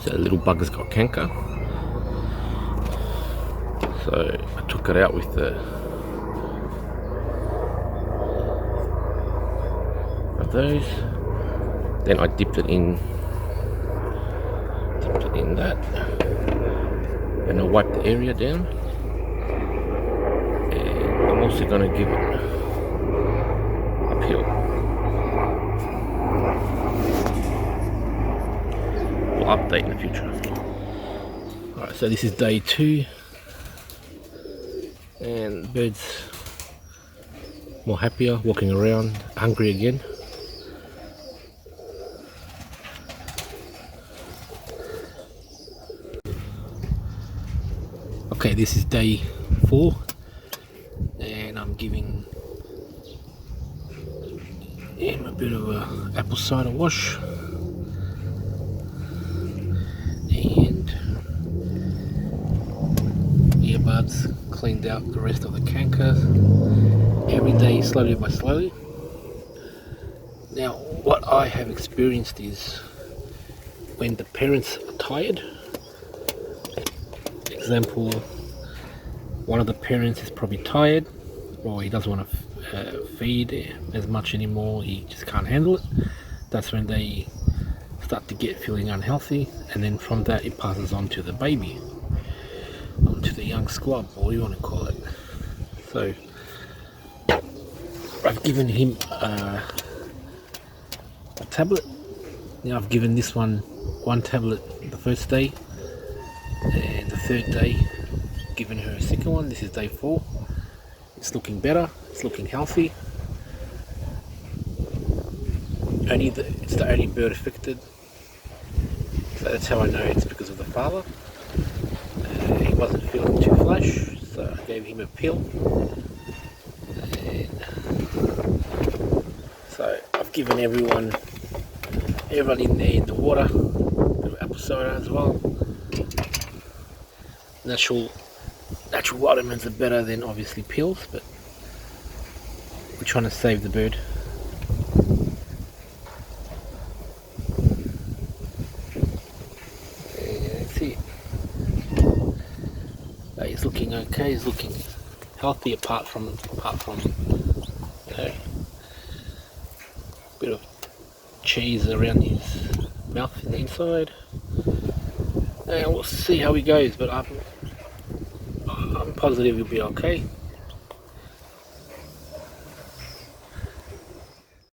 So the little bugger's got canker. So I took it out with those. Then I dipped it in that, and I wiped the area down. And I'm also going to give it a peel. We'll update in the future. Alright, so this is day 2, and the bird's more happier, walking around, hungry again. Okay, this is day 4, and I'm giving him a bit of a apple cider wash, and earbuds, cleaned out the rest of the canker every day, slowly by slowly. Now, what I have experienced is when the parents are tired. Example, one of the parents is probably tired, or he doesn't want to feed as much anymore, he just can't handle it. That's when they start to get feeling unhealthy, and then from that it passes on to the baby, onto the young squab, or what you want to call it. So I've given him a tablet. Now I've given this one tablet the first day, and the third day given her a second one. This is day 4. It's looking better, it's looking healthy. It's the only bird affected, so that's how I know it's because of the father. He wasn't feeling too flush, so I gave him a pill. And so I've given everyone in there in the water, a bit of apple cider as well. Natural vitamins are better than obviously pills, but we're trying to save the bird. And that's it. He's looking okay. He's looking healthy, apart from you know, a bit of cheese around his mouth in the inside. And we'll see how he goes, but I'm positive he'll be okay.